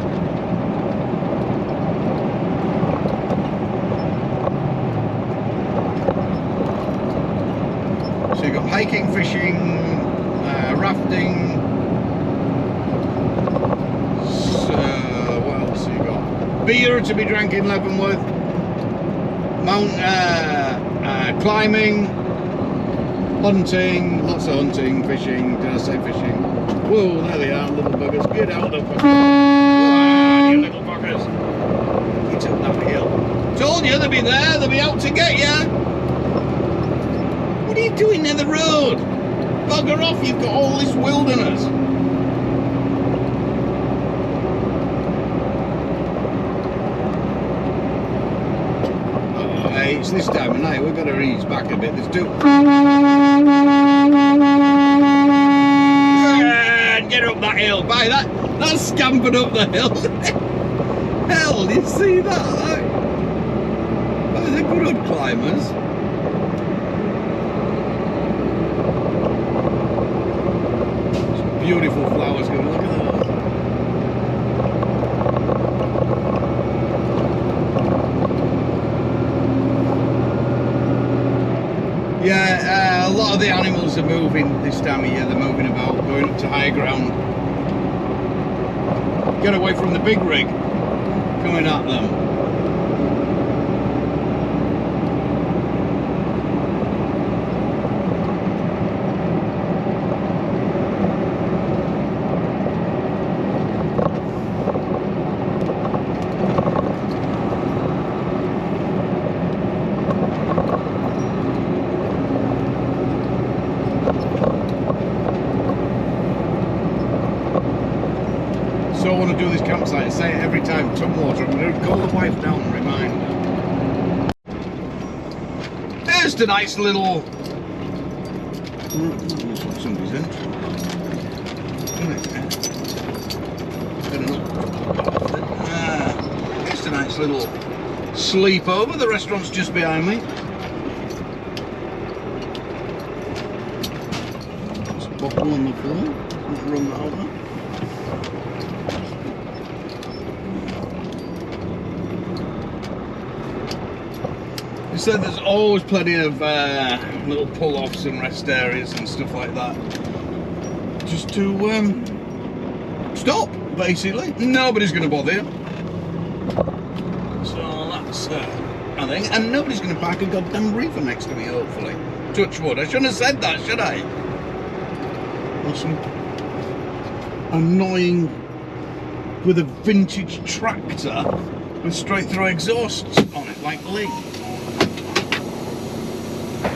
So you've got hiking, fishing, rafting. So what else you got? Beer to be drank in Leavenworth. Climbing, hunting, lots of hunting, fishing. Did I say fishing? Whoa, there they are, little buggers. Get out of the fuckers. You little buggers. You took that hill. Told you they'd be there, they'd be out to get you. What are you doing near the road? Bugger off, you've got all this wilderness. Oh, hey, it's this time of night, we've got to ease back a bit. There's two. Get up that hill, by that's scampered up the hill. Hell, you see that? Oh, they're good climbers. Beautiful flowers going, look at that. Yeah, a lot of the animals are moving this time of year. They're moving about, going up to higher ground. Get away from the big rig coming at them. So I want to do this campsite, I say it every time, Tumwater. I'm going to call the wife down and remind her. There's tonight's little... Looks like somebody's entrance. Isn't it? nice little sleepover. The restaurant's just behind me. There's a bottle on the floor. Not run that over. He said there's always plenty of little pull-offs and rest areas and stuff like that. Just to stop, basically. Nobody's going to bother you. So that's I think. And nobody's going to park a goddamn reefer next to me, hopefully. Touch wood. I shouldn't have said that, should I? Or some annoying with a vintage tractor with straight through exhausts on it, like Lee.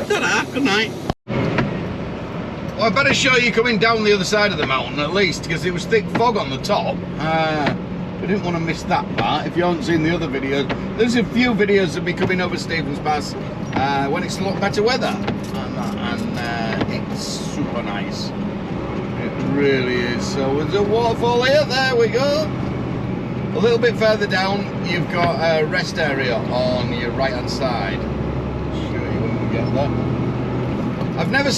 Ta-da, good night. Well, I better show you coming down the other side of the mountain at least, because it was thick fog on the top. I didn't want to miss that part. If you haven't seen the other videos, there's a few videos of me coming over Stevens Pass when it's a lot better weather, and it's super nice. It really is. So there's a waterfall here. There we go. A little bit further down, you've got a rest area on your right-hand side. Get there. I've never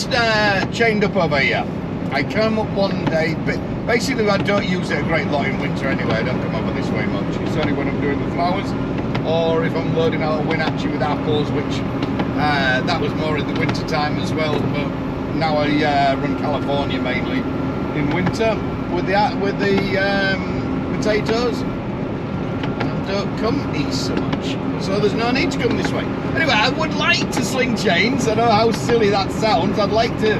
chained up over here. I come up one day, but basically I don't use it a great lot in winter anyway. I don't come over this way much. It's only when I'm doing the flowers, or if I'm loading out a Winatchy with apples, which that was more in the winter time as well. But now I run California mainly in winter with the potatoes. Don't come east so much, so there's no need to come this way. Anyway, I would like to sling chains. I know how silly that sounds. I'd like to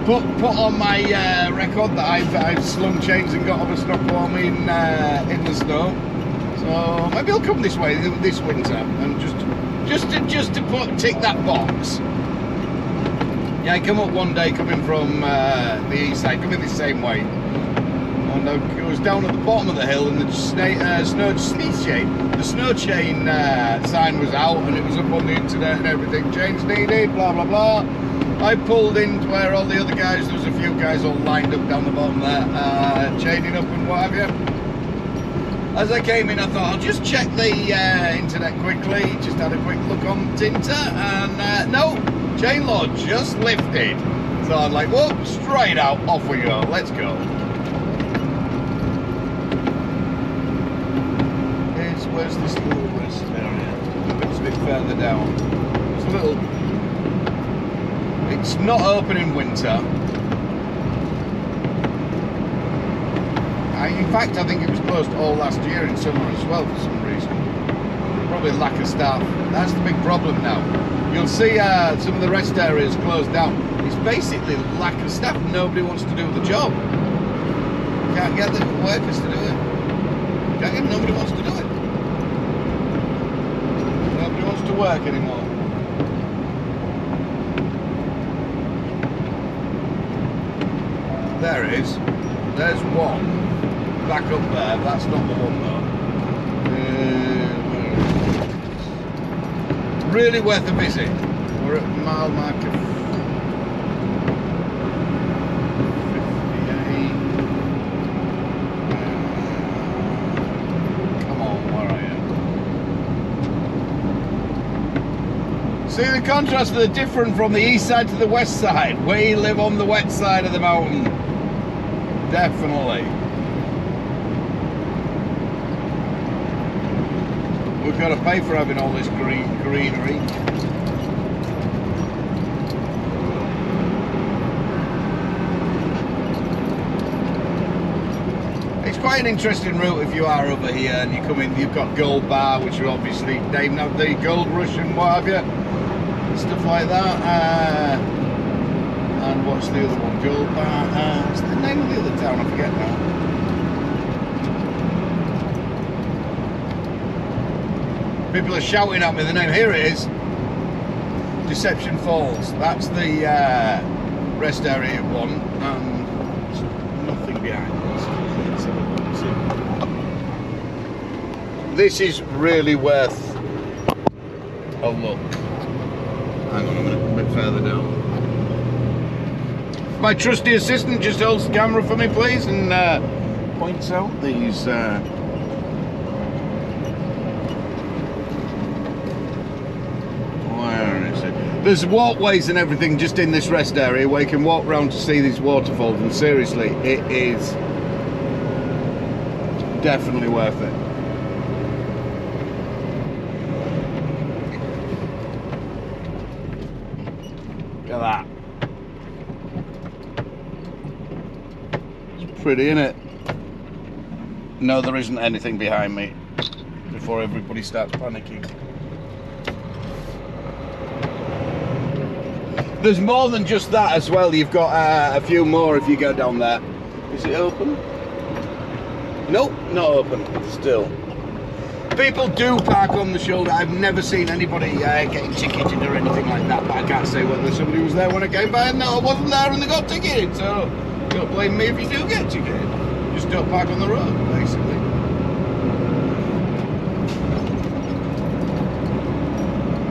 put on my record that I've slung chains and got up a Stockholm in the snow. So maybe I'll come this way this winter and just to tick that box. Yeah, I come up one day coming from the east side, coming the same way. And I was down at the bottom of the hill, and the snow chain sign was out, and it was up on the internet and everything. Chains needed, blah blah blah. I pulled into where all the other guys, there was a few guys all lined up down the bottom there, chaining up and what have you. As I came in, I thought I'll just check the internet quickly. Just had a quick look on Tinter, and no, chain load just lifted. So I'm like, whoop, straight out, off we go. Let's go. Where's this little rest area? It's a bit further down. It's a little. It's not open in winter. In fact, I think it was closed all last year in summer as well for some reason. Probably lack of staff. That's the big problem now. You'll see some of the rest areas closed down. It's basically lack of staff. Nobody wants to do the job. Can't get the workers to do it. Nobody wants to do it. To work anymore. There it is. There's one back up there. That's not the one though. Really worth a visit. We're at mile marker 58. Come on, where are you? See the contrast, they're different from the east side to the west side. We live on the wet side of the mountain. Definitely. We've got to pay for having all this greenery. It's quite an interesting route if you are over here and you come in, you've got Gold Bar, which are obviously named after the Gold Rush and what have you. Stuff like that, and what's the other one? Gold Bar. What's the name of the other town? I forget now. People are shouting at me the name. Here it is. Deception Falls. That's the rest area one, and there's nothing behind this. This is really worth a look. Hang on a minute, a bit further down. My trusty assistant just holds the camera for me, please, and points out these There's walkways and everything just in this rest area where you can walk around to see these waterfalls, and seriously, it is definitely worth it. Look at that. It's pretty, isn't it? No, there isn't anything behind me before everybody starts panicking. There's more than just that as well. You've got a few more if you go down there. Is it open? Nope, not open still. People do park on the shoulder. I've never seen anybody getting ticketed or anything like that, but I can't say whether somebody was there when I came by and no, I wasn't there and they got ticketed. So don't blame me if you do get ticketed. Just don't park on the road, basically.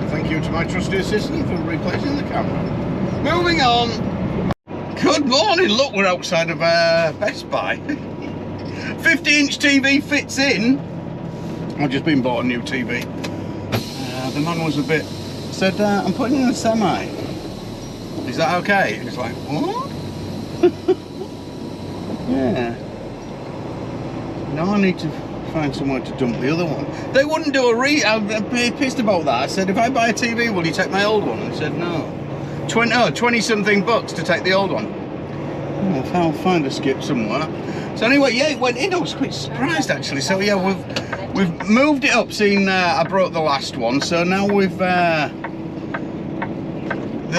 Thank you to my trusty assistant for replacing the camera. Moving on. Good morning. Look, we're outside of Best Buy. 50-inch TV fits in. I've just been bought a new TV. The man was a bit, said, I'm putting in a semi. Is that okay? He's like, what? Yeah. Now I need to find somewhere to dump the other one. They wouldn't do I'm pissed about that. I said, if I buy a TV, will you take my old one? And he said, no. 20 something bucks to take the old one. Oh, I'll find a skip somewhere. So anyway, yeah, it went in. I was quite surprised actually. So yeah, we've moved it up. Seen I broke the last one, so now we've the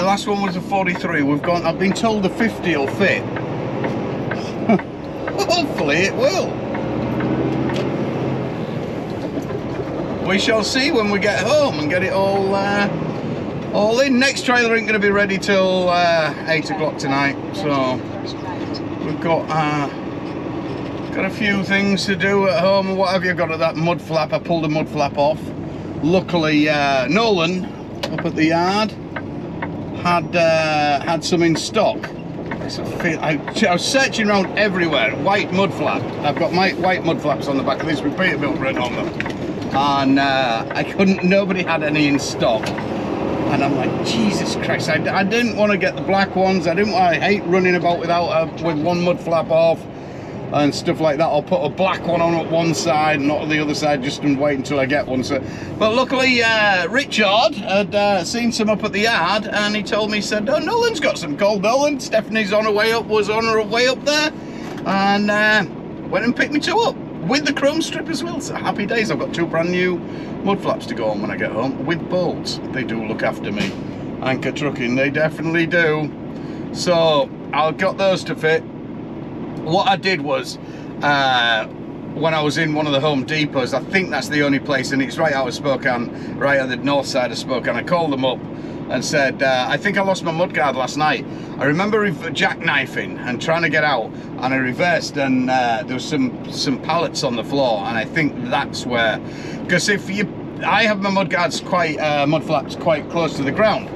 last one was a 43. We've gone. I've been told the 50 will fit. Hopefully it will. We shall see when we get home and get it all in. Next trailer ain't going to be ready till 8 o'clock tonight, so we've got a few things to do at home. What have you got at that mud flap? I pulled a mud flap off. Luckily, Nolan up at the yard had some in stock. I was searching around everywhere. White mud flap. I've got my white mud flaps on the back of this with Peterbilt written on them, and I couldn't. Nobody had any in stock. And I'm like, Jesus Christ! I didn't want to get the black ones. I hate running about with one mud flap off and stuff like that. I'll put a black one on at one side and not on the other side, just and wait until I get one. So, but luckily Richard had seen some up at the yard, and he told me, he said, oh, Nolan's got some. Called Nolan. Stephanie's on her way up, was on her way up there, and went and picked me two up with the chrome strip as well. So happy days. I've got two brand new mud flaps to go on when I get home with bolts. They do look after me. Anchor Trucking, they definitely do. So I got those to fit. What I did was, when I was in one of the Home Depots, I think that's the only place, and it's right out of Spokane, right on the north side of Spokane. I called them up and said, I think I lost my mudguard last night. I remember jackknifing and trying to get out, and I reversed, and there was some pallets on the floor, and I think that's where, because I have my mudguards mud flaps quite close to the ground,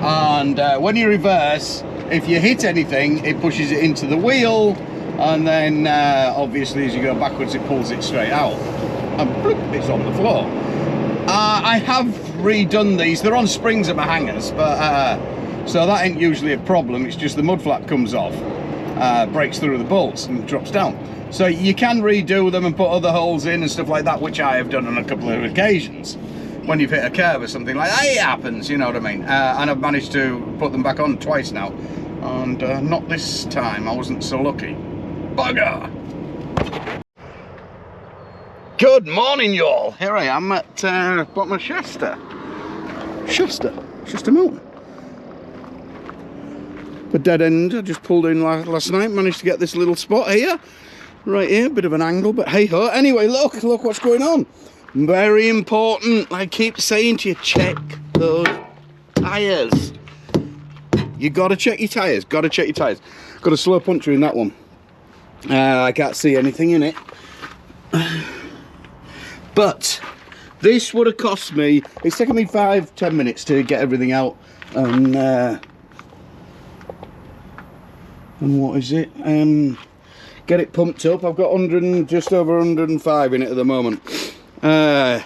and when you reverse, if you hit anything, it pushes it into the wheel, and then obviously as you go backwards, it pulls it straight out, and bloop, it's on the floor. I have redone these. They're on springs at my hangers, but so that ain't usually a problem. It's just the mud flap comes off, breaks through the bolts and drops down. So you can redo them and put other holes in and stuff like that, which I have done on a couple of occasions. When you've hit a curve or something like that, it happens, you know what I mean. And I've managed to put them back on twice now, and not this time. I wasn't so lucky. Bugger! Good morning, y'all. Here I am at bottom of Shasta Mountain. A dead end. I just pulled in last night. Managed to get this little spot here, right here. Bit of an angle, but hey ho. Anyway, look what's going on. Very important. I keep saying to you, check those tyres. You gotta check your tyres. Got a slow puncture in that one. I can't see anything in it. But this would have cost me, it's taken me 5-10 minutes to get everything out, and what is it, get it pumped up. I've got just over 105 in it at the moment. Yeah,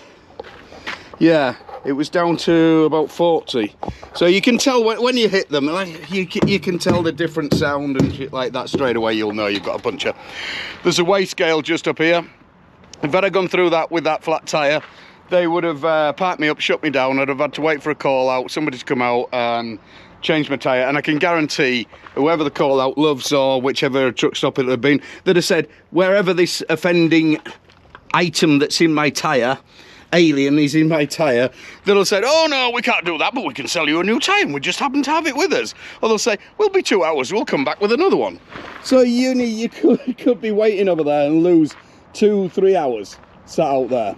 it was down to about 40. So you can tell when you hit them, like, you can tell the different sound and shit like that straight away. You'll know you've got a puncture. There's a weigh scale just up here. If I'd have gone through that with that flat tyre, they would have parked me up, shut me down. I'd have had to wait for a call out, somebody to come out and change my tyre. And I can guarantee whoever the call out loves, or whichever truck stop it would have been, they'd have said, wherever this offending item that's in my tyre, alien is in my tyre, they'll have said, oh no, we can't do that, but we can sell you a new tyre, and we just happen to have it with us. Or they'll say, we'll be 2 hours, we'll come back with another one. So you could be waiting over there and lose 2-3 hours sat out there.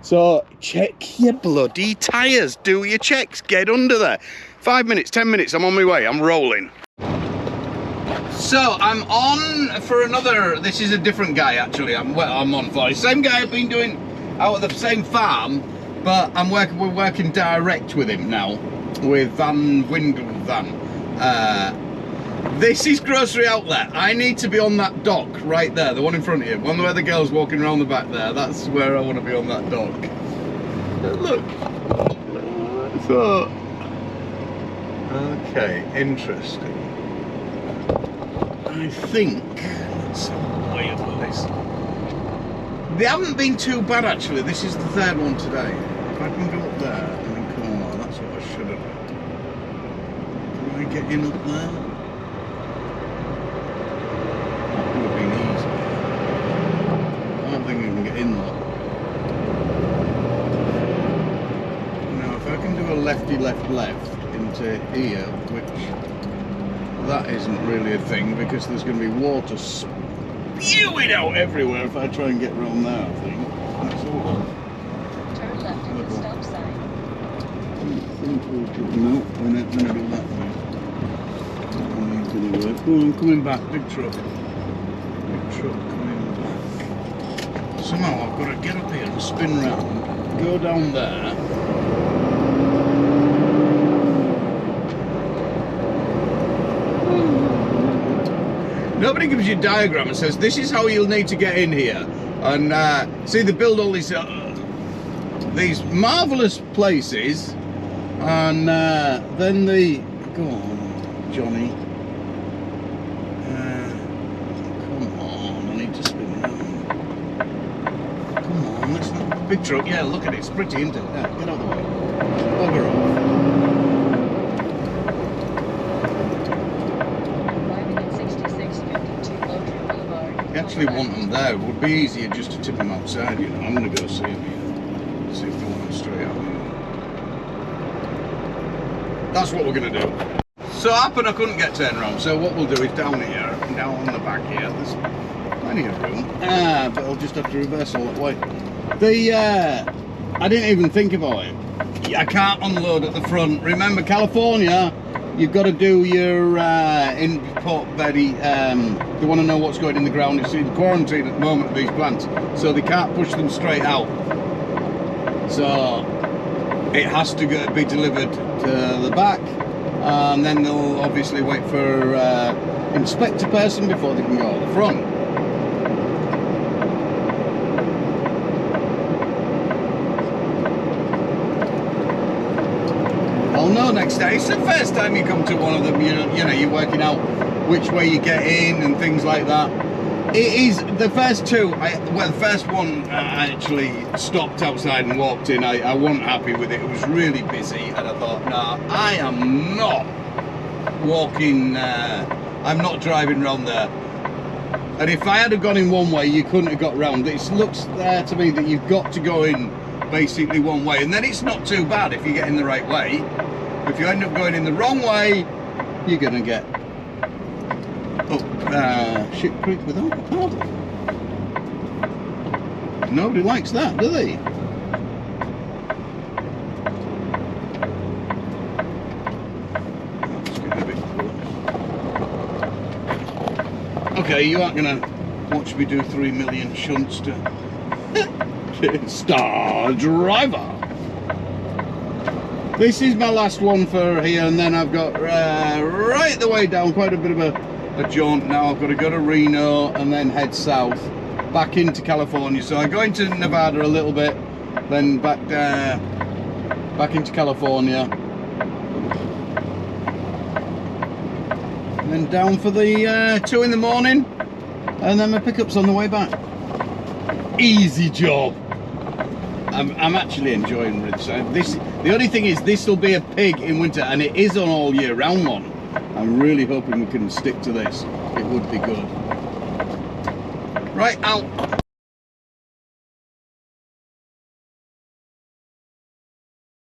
So check your bloody tyres, do your checks, get under there. 5 minutes, 10 minutes, I'm on my way, I'm rolling. So I'm on for another, this is a different guy actually, I'm on for the same guy I've been doing out at the same farm, but we're working direct with him now, with Van Windle Van. This is grocery outlet. I need to be on that dock right there, the one in front of you, one where the girl's walking around the back there. That's where I want to be, on that dock. Look. So, okay, interesting. I think, let's have a way of this. They haven't been too bad actually. This is the third one today. If I can go up there and then come on, that's what I should have done. Can I get in up there? That would have been easy. I don't think I can get in there. Now if I can do a lefty left into here, which that isn't really a thing because there's going to be water spewing out everywhere if I try and get around there, I think. That's all. Turn left at the stop sign. No, we're not going to do that way. That ain't going to work. Oh, I'm coming back, big truck. Big truck coming back. Somehow I've got to get up here and spin round, go down there. Nobody gives you a diagram and says, this is how you'll need to get in here. And see, they build all these marvellous places, and then they... Go on, Johnny. Come on, I need to spin around. Come on, that's not a big truck. Yeah, look at it, it's pretty, isn't it? Yeah, get out of the way. Bugger off. I actually want them there. It would be easier just to tip them outside, you know. I'm going to go see them here. See if they want them straight out here. That's what we're going to do. So happened I couldn't get turned around, so what we'll do is down here, down on the back here, there's plenty of room. But I'll just have to reverse all that way. I didn't even think about it. I can't unload at the front. Remember, California, you've got to do your import ready. They want to know what's going in the ground. It's in quarantine at the moment of these plants, so they can't push them straight out. So it has to be delivered to the back, and then they'll obviously wait for inspector person before they can go at the front. I'll know next day. It's the first time you come to one of them, you know, you're working out which way you get in and things like that. It is the first two. Well, the first one I actually stopped outside and walked in. I wasn't happy with it. It was really busy, and I thought, nah, I am not walking. I'm not driving round there. And if I had have gone in one way, you couldn't have got round. It looks there to me that you've got to go in basically one way, and then it's not too bad if you get in the right way. If you end up going in the wrong way, you're gonna get up Ship Creek without a paddle. Nobody likes that, do they? That's getting a bit close. Okay, you aren't gonna watch me do 3 million shunts to Star Driver. This is my last one for here, and then I've got right the way down, quite a bit of a jaunt now. I've got to go to Reno and then head south back into California. So I go into Nevada a little bit, then back back into California, and then down for the 2 in the morning, and then my pickup's on the way back. Easy job. I'm actually enjoying Ridside. The only thing is, this will be a pig in winter, and it is an all year round one. I'm really hoping we can stick to this. It would be good. Right, out.